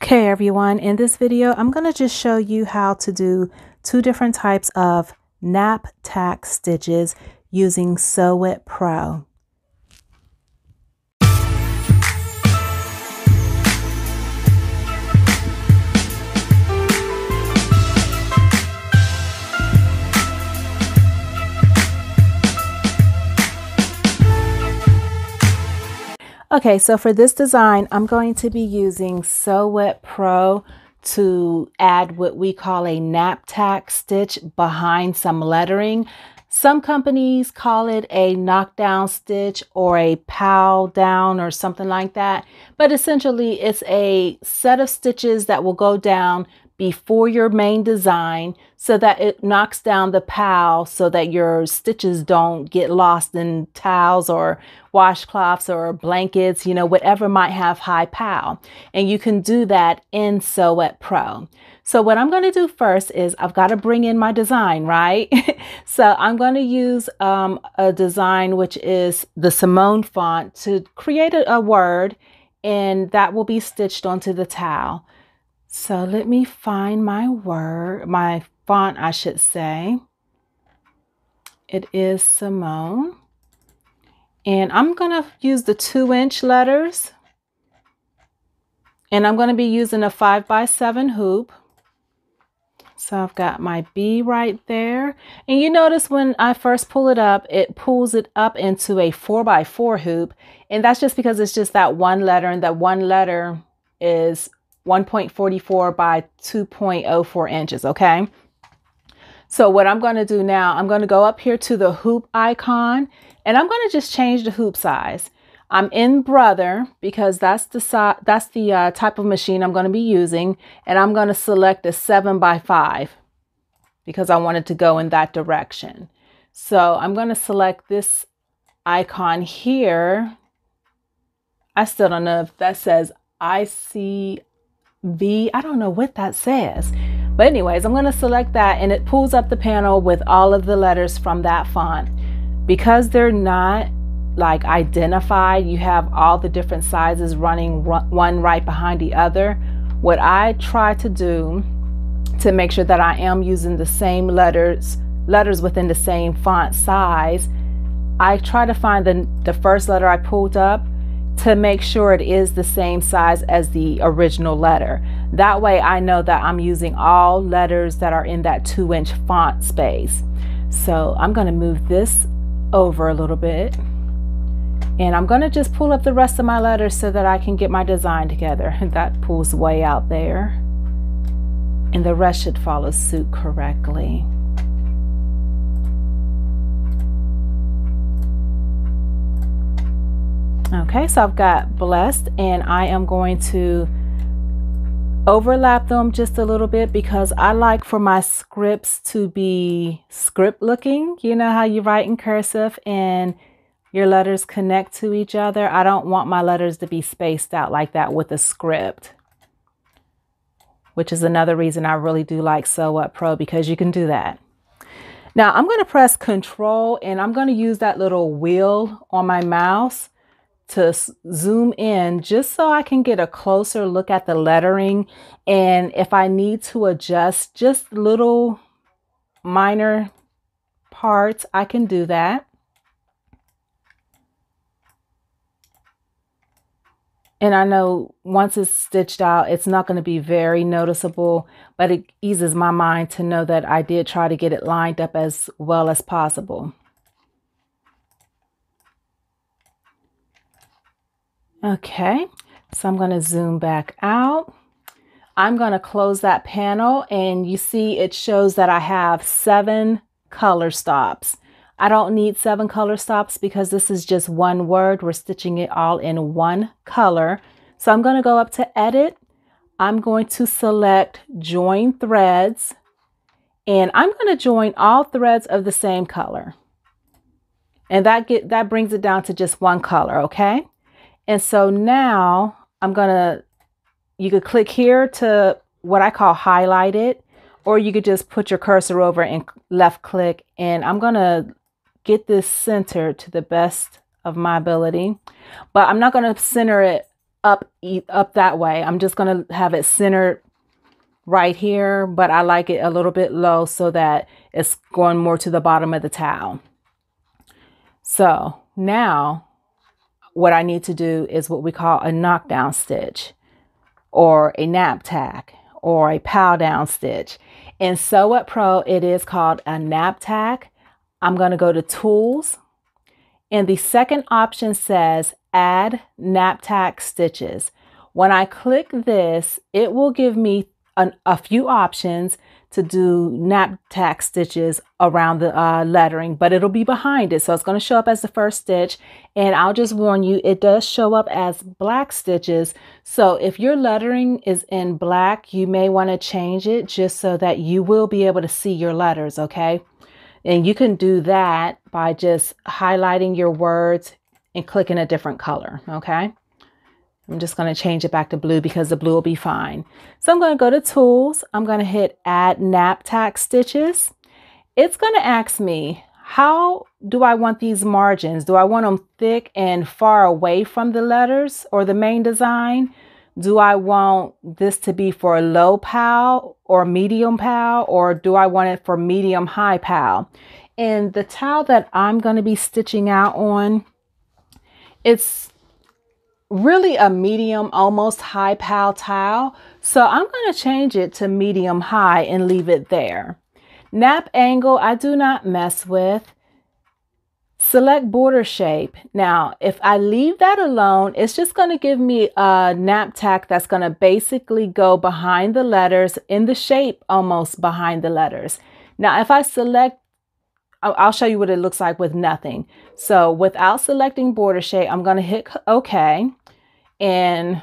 Okay everyone, in this video I'm going to just show you how to do two different types of nap tack stitches using Sew It Pro. Okay, so for this design, I'm going to be using Sew It Pro to add what we call a nap tack stitch behind some lettering. Some companies call it a knockdown stitch or a pow down or something like that. But essentially, it's a set of stitches that will go down before your main design so that it knocks down the pow so that your stitches don't get lost in towels or washcloths or blankets, you know, whatever might have high pow. And you can do that in Sew It Pro. So what I'm going to do first is I've got to bring in my design, right? So I'm going to use a design which is the Simone font to create a word, and that will be stitched onto the towel. So let me find my word, my font, I should say. It is Simone. And I'm going to use the 2-inch letters. And I'm going to be using a 5x7 hoop. So I've got my B right there. And you notice when I first pull it up, it pulls it up into a 4x4 hoop. And that's just because it's just that one letter, and that one letter is 1.44 by 2.04 inches, okay? So what I'm going to do now, I'm going to go up here to the hoop icon, and I'm going to just change the hoop size. I'm in Brother because that's the type of machine I'm going to be using, and I'm going to select a 7x5 because I wanted to go in that direction. So I'm going to select this icon here. I still don't know if that says ICV. I don't know what that says. But anyways, I'm going to select that, and it pulls up the panel with all of the letters from that font. Because they're not like identified, you have all the different sizes running one right behind the other. What I try to do to make sure that I am using the same letters within the same font size, I try to find the first letter I pulled up to make sure it is the same size as the original letter. That way I know that I'm using all letters that are in that 2-inch font space. So I'm going to move this over a little bit, and I'm going to just pull up the rest of my letters so that I can get my design together. That pulls way out there, and the rest should follow suit correctly. Okay, so I've got Blessed, and I am going to overlap them just a little bit because I like for my scripts to be script looking. You know how you write in cursive and your letters connect to each other? I don't want my letters to be spaced out like that with a script, which is another reason I really do like Sew It Pro, because you can do that. Now I'm going to press Control, and I'm going to use that little wheel on my mouse to zoom in just so I can get a closer look at the lettering. And if I need to adjust just little minor parts, I can do that. And I know once it's stitched out, it's not going to be very noticeable, but it eases my mind to know that I did try to get it lined up as well as possible. Okay, so I'm going to zoom back out. I'm going to close that panel, and you see it shows that I have 7 color stops. I don't need 7 color stops because this is just one word. We're stitching it all in one color. So I'm going to go up to Edit. I'm going to select Join Threads, and I'm going to join all threads of the same color. And that brings it down to just one color, okay? And so now you could click here to what I call highlight it, or you could just put your cursor over and left click, and I'm going to get this centered to the best of my ability, but I'm not going to center it up that way. I'm just going to have it centered right here, but I like it a little bit low so that it's going more to the bottom of the towel. So now what I need to do is what we call a knockdown stitch, or a nap tack, or a pow down stitch. In Sew Up Pro, it is called a nap tack. I'm going to go to Tools, and the second option says Add Nap Tack Stitches. When I click this, it will give me a few options to do nap tack stitches around the lettering, but it'll be behind it. So it's going to show up as the first stitch. And I'll just warn you, it does show up as black stitches. So if your lettering is in black, you may want to change it just so that you will be able to see your letters, okay? And you can do that by just highlighting your words and clicking a different color, okay? I'm just going to change it back to blue because the blue will be fine. So I'm going to go to Tools. I'm going to hit Add Nap Tack Stitches. It's going to ask me, how do I want these margins? Do I want them thick and far away from the letters or the main design? Do I want this to be for a low pow or medium pow, or do I want it for medium high pow? And the towel that I'm going to be stitching out on, it's really a medium, almost high pow towel. So I'm going to change it to medium high and leave it there. Nap angle, I do not mess with. Select border shape. Now, if I leave that alone, it's just going to give me a nap tack that's going to basically go behind the letters, in the shape almost behind the letters. Now, if I select, I'll show you what it looks like with nothing. So without selecting border shape, I'm going to hit OK. And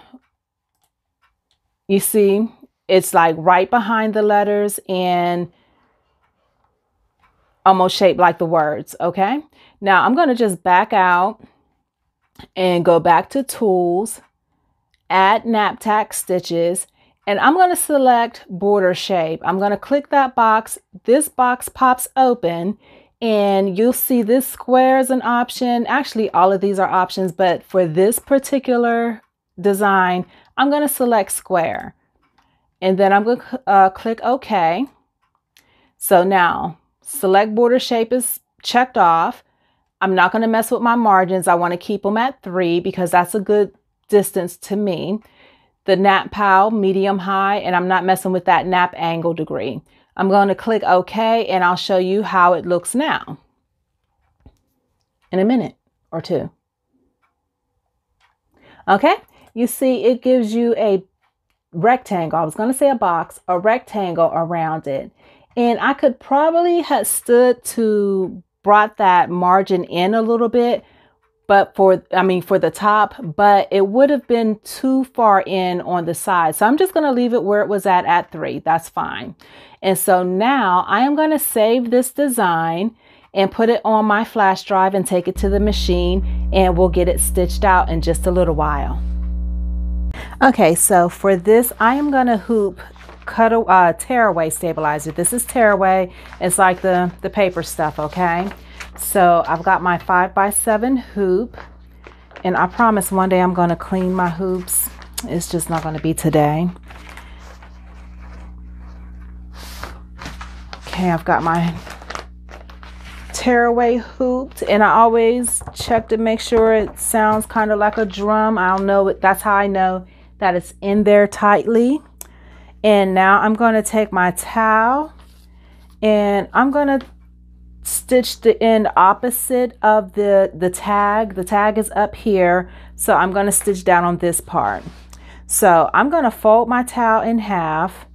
you see, it's like right behind the letters and almost shaped like the words. Okay. Now I'm going to just back out and go back to Tools, Add Nap Tack Stitches, and I'm going to select border shape. I'm going to click that box. This box pops open and you'll see this square is an option. Actually, all of these are options, but for this particular design, I'm going to select square, and then I'm going to click OK. So now select border shape is checked off. I'm not going to mess with my margins. I want to keep them at 3 because that's a good distance to me. The nap pow, medium high, and I'm not messing with that nap angle degree. I'm going to click OK, and I'll show you how it looks now in a minute or two. Okay, you see it gives you a rectangle. I was going to say a box, a rectangle around it. And I could probably have stood to brought that margin in a little bit, but for the top, but it would have been too far in on the side. So I'm just going to leave it where it was at 3. That's fine. And so now I am going to save this design and put it on my flash drive and take it to the machine, and we'll get it stitched out in just a little while. Okay, so for this, I am going to hoop tearaway stabilizer. This is tearaway. It's like the paper stuff, okay? So I've got my 5x7 hoop, and I promise one day I'm going to clean my hoops. It's just not going to be today. Okay, I've got my tearaway hooped, and I always check to make sure it sounds kind of like a drum. I don't know, that's how I know that it's in there tightly. And now I'm going to take my towel and I'm going to stitch the end opposite of the tag. The tag is up here, so I'm going to stitch down on this part. So I'm going to fold my towel in half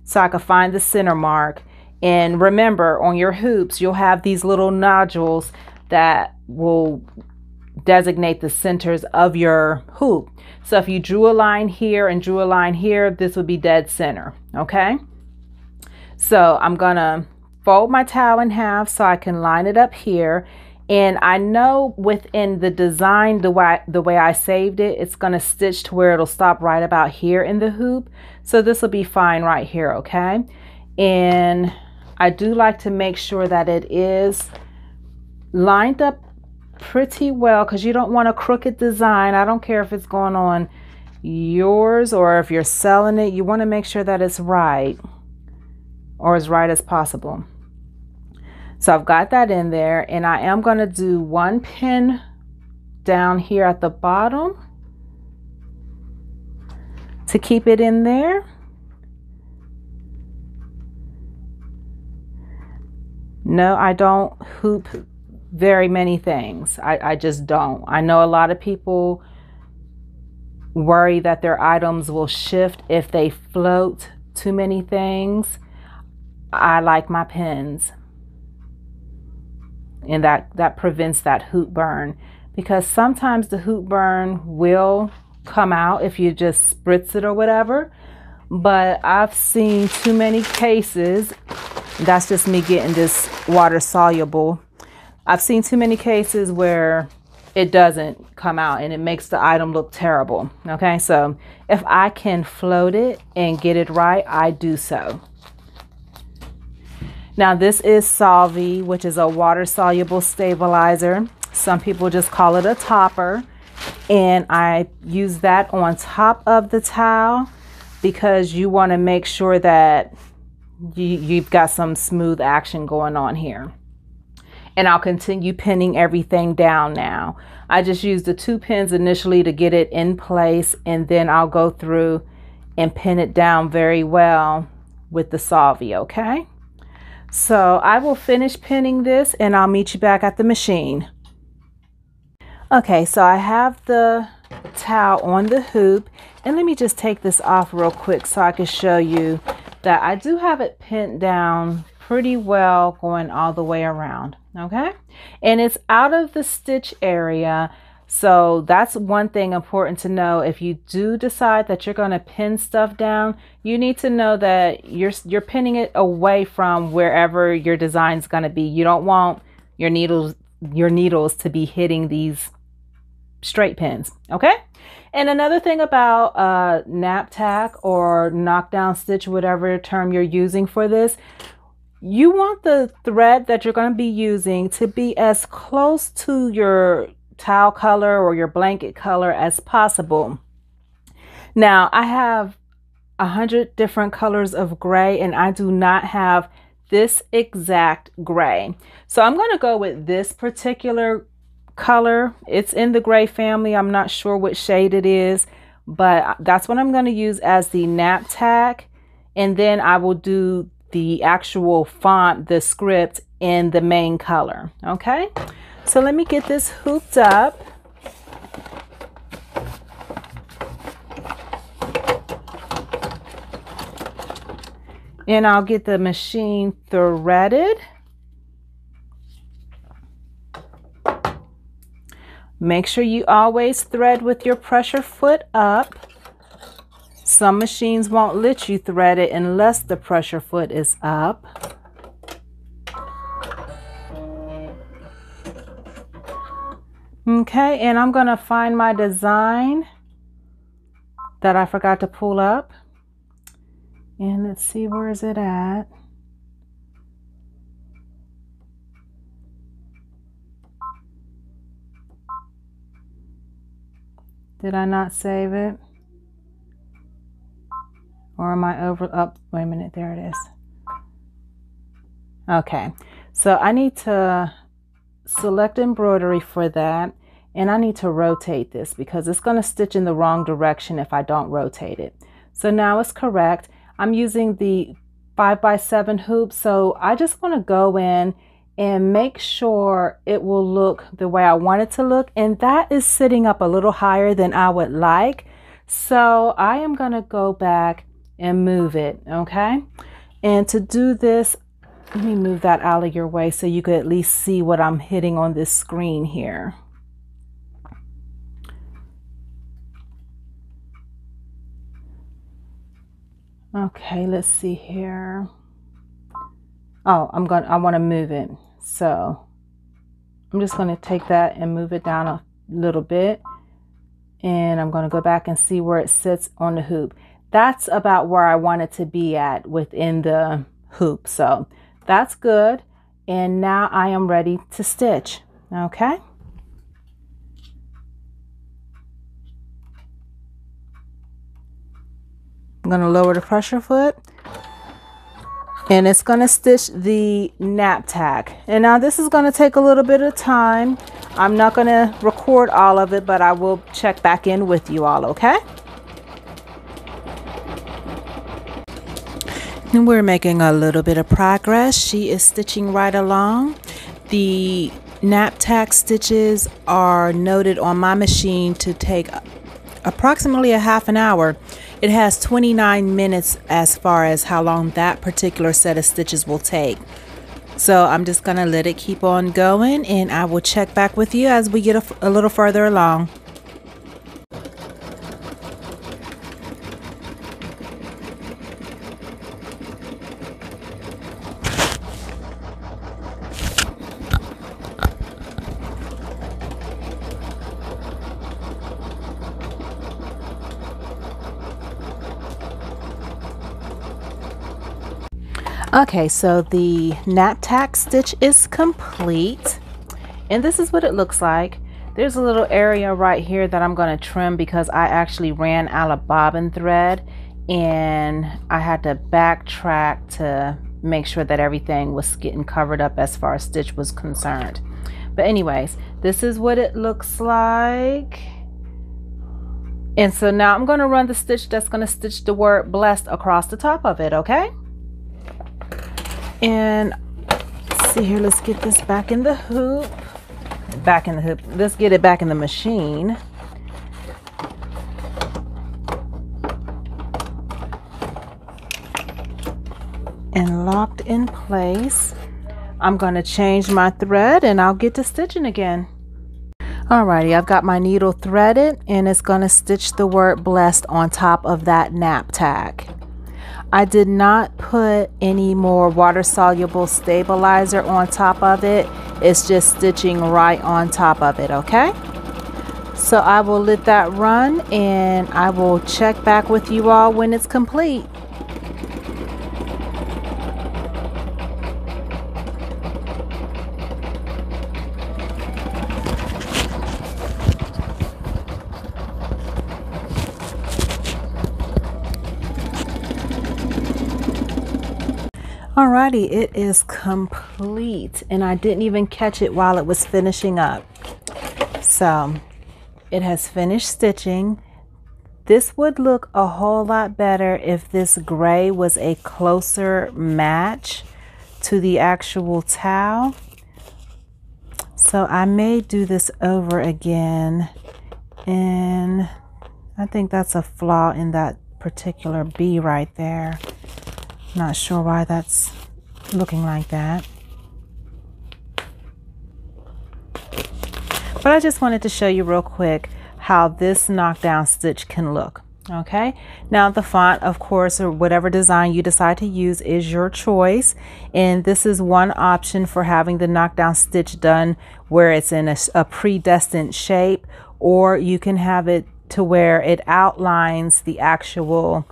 so I can find the center mark. And remember, on your hoops, you'll have these little nodules that will designate the centers of your hoop. So if you drew a line here and drew a line here, this would be dead center. Okay. So I'm going to fold my towel in half so I can line it up here. And I know within the design, the way I saved it, it's going to stitch to where it'll stop right about here in the hoop. So this will be fine right here. Okay. And I do like to make sure that it is lined up pretty well, because you don't want a crooked design. I don't care if it's going on yours, or if you're selling it, you want to make sure that it's right, or as right as possible. So I've got that in there, and I am going to do one pin down here at the bottom to keep it in there. No, I don't hoop very many things. I just don't. I know a lot of people worry that their items will shift if they float too many things. I like my pins, and that prevents that hoop burn, because sometimes the hoop burn will come out if you just spritz it or whatever. But I've seen too many cases, that's just me getting this water soluble. I've seen too many cases where it doesn't come out and it makes the item look terrible. Okay, so if I can float it and get it right, I do so. Now this is Solvay, which is a water soluble stabilizer. Some people just call it a topper, and I use that on top of the towel because you want to make sure that you've got some smooth action going on here. And I'll continue pinning everything down now. I just used the 2 pins initially to get it in place, and then I'll go through and pin it down very well with the Solvay, okay? So I will finish pinning this and I'll meet you back at the machine. Okay, so I have the towel on the hoop, and let me just take this off real quick so I can show you that I do have it pinned down pretty well going all the way around. Okay, and it's out of the stitch area, so that's one thing important to know. If you do decide that you're going to pin stuff down, you need to know that you're pinning it away from wherever your design is going to be. You don't want your needles to be hitting these straight pins. Okay, and another thing about nap tack or knockdown stitch, whatever term you're using for this, you want the thread that you're going to be using to be as close to your towel color or your blanket color as possible. Now I have 100 different colors of gray, and I do not have this exact gray, so I'm going to go with this particular color. It's in the gray family. I'm not sure what shade it is, but that's what I'm going to use as the nap tack, and then I will do the actual font, the script, in the main color. Okay, so let me get this hooped up. And I'll get the machine threaded. Make sure you always thread with your pressure foot up. Some machines won't let you thread it unless the pressure foot is up. Okay, and I'm going to find my design that I forgot to pull up. And let's see, where is it at? Did I not save it? Or am I over up? Wait a minute, there it is. Okay, so I need to select embroidery for that, and I need to rotate this because it's going to stitch in the wrong direction if I don't rotate it. So now it's correct. I'm using the 5x7 hoop, so I just want to go in and make sure it will look the way I want it to look, and that is sitting up a little higher than I would like. So I am going to go back and move it. Okay, and to do this, let me move that out of your way so you could at least see what I'm hitting on this screen here. Okay, let's see here. Oh, I want to move it, so I'm just going to take that and move it down a little bit, and I'm going to go back and see where it sits on the hoop. That's about where I want it to be at within the hoop, so that's good. And now I am ready to stitch. Okay, I'm going to lower the pressure foot, and it's going to stitch the nap tack. And now this is going to take a little bit of time. I'm not going to record all of it, but I will check back in with you all, okay? And we're making a little bit of progress. She is stitching right along. The nap tack stitches are noted on my machine to take approximately a half an hour. It has 29 minutes as far as how long that particular set of stitches will take. So I'm just gonna let it keep on going, and I will check back with you as we get a little further along. Okay, so the nap tack stitch is complete, and this is what it looks like. There's a little area right here that I'm going to trim because I actually ran out of bobbin thread, and I had to backtrack to make sure that everything was getting covered up as far as stitch was concerned. But anyways, this is what it looks like. And so now I'm going to run the stitch that's going to stitch the word blessed across the top of it, okay? And see here, let's get this back in the hoop. Let's get it back in the machine. And locked in place. I'm going to change my thread and I'll get to stitching again. Alrighty, I've got my needle threaded, and it's going to stitch the word blessed on top of that nap tack. I did not put any more water-soluble stabilizer on top of it. It's just stitching right on top of it, okay? So I will let that run, and I will check back with you all when it's complete. Alrighty, it is complete, and I didn't even catch it while it was finishing up. So it has finished stitching. This would look a whole lot better if this gray was a closer match to the actual towel. So I may do this over again, and I think that's a flaw in that particular bee right there. Not sure why that's looking like that. But I just wanted to show you real quick how this knockdown stitch can look. Okay, now the font, of course, or whatever design you decide to use is your choice, and this is one option for having the knockdown stitch done where it's in a predestined shape, or you can have it to where it outlines the actual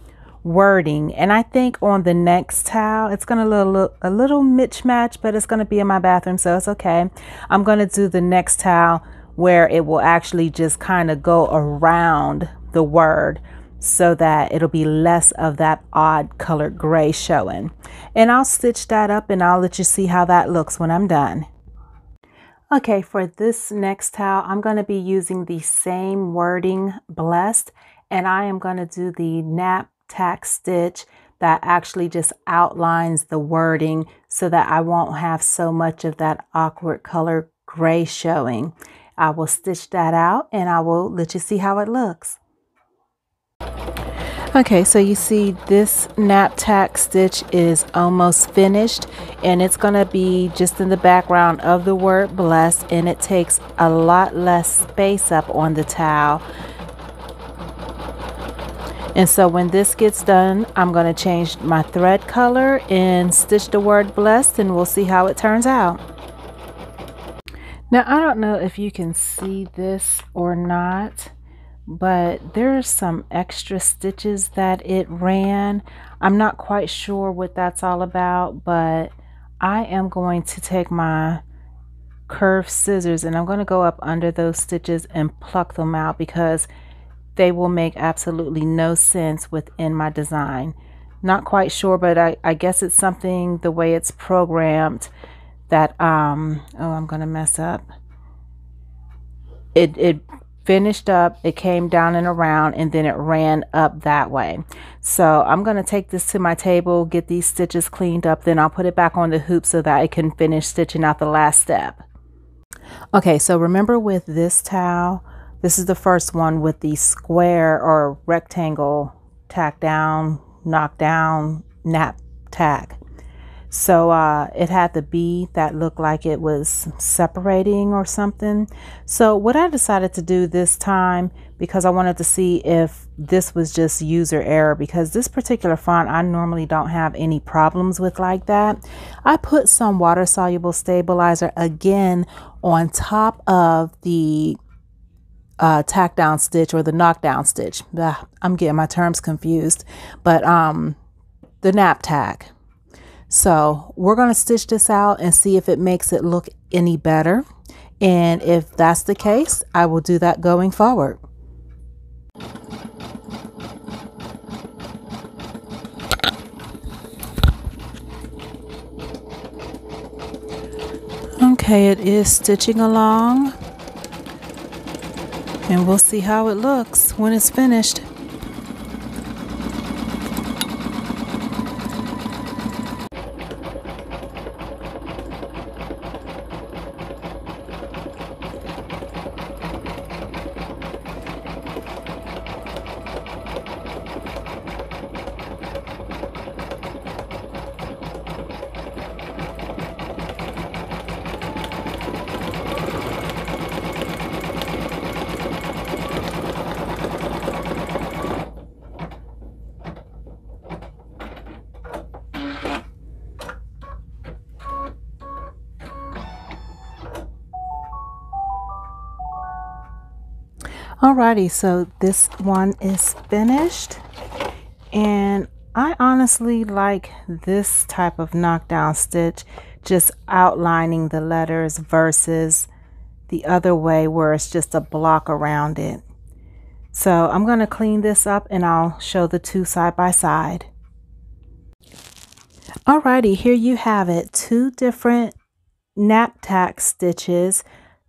wording. And I think on the next towel it's going to look a little mismatch, but it's going to be in my bathroom, so it's okay. I'm going to do the next towel where it will actually just kind of go around the word so that it'll be less of that odd colored gray showing. And I'll stitch that up and I'll let you see how that looks when I'm done. Okay, for this next towel I'm going to be using the same wording, blessed, and I am going to do the nap tack stitch that actually just outlines the wording so that I won't have so much of that awkward color gray showing. I will stitch that out and I will let you see how it looks. Okay, so you see this nap tack stitch is almost finished, and it's going to be just in the background of the word blessed, and it takes a lot less space up on the towel. And so when this gets done, I'm going to change my thread color and stitch the word blessed, and we'll see how it turns out. Now, I don't know if you can see this or not, but there's some extra stitches that it ran. I'm not quite sure what that's all about, but I am going to take my curved scissors and I'm going to go up under those stitches and pluck them out, because they will make absolutely no sense within my design. Not quite sure, but I guess it's something, the way it's programmed, that oh, I'm gonna mess up. It finished up, it came down and around, and then it ran up that way. So I'm going to take this to my table, get these stitches cleaned up, then I'll put it back on the hoop so that I can finish stitching out the last step. Okay, so remember with this towel, this is the first one with the square or rectangle tack down, knock down, nap tack. So it had the B that looked like it was separating or something. So what I decided to do this time, because I wanted to see if this was just user error, because this particular font I normally don't have any problems with like that, I put some water soluble stabilizer again on top of the tack down stitch or the knockdown stitch. I'm getting my terms confused, but the nap tack. So we're going to stitch this out and see if it makes it look any better. And if that's the case, I will do that going forward. Okay, it is stitching along. And we'll see how it looks when it's finished. Alrighty, so this one is finished, and I honestly like this type of knockdown stitch, just outlining the letters versus the other way where it's just a block around it. So I'm going to clean this up and I'll show the two side by side. Alrighty, here you have it, two different nap tack stitches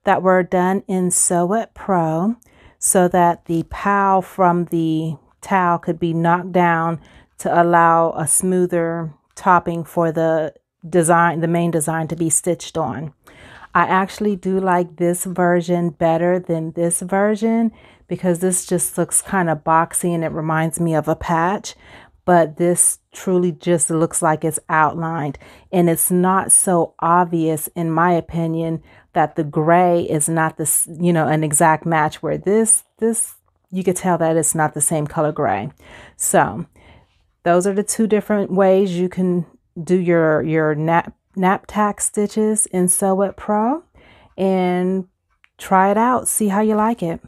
that were done in Sew It Pro, so that the pow from the towel could be knocked down to allow a smoother topping for the design, the main design, to be stitched on. I actually do like this version better than this version because this just looks kind of boxy and it reminds me of a patch, but this truly just looks like it's outlined, and it's not so obvious, in my opinion, that the gray is not this, an exact match, where this you could tell that it's not the same color gray. So those are the two different ways you can do your nap tack stitches in Sew It Pro, and try it out, see how you like it.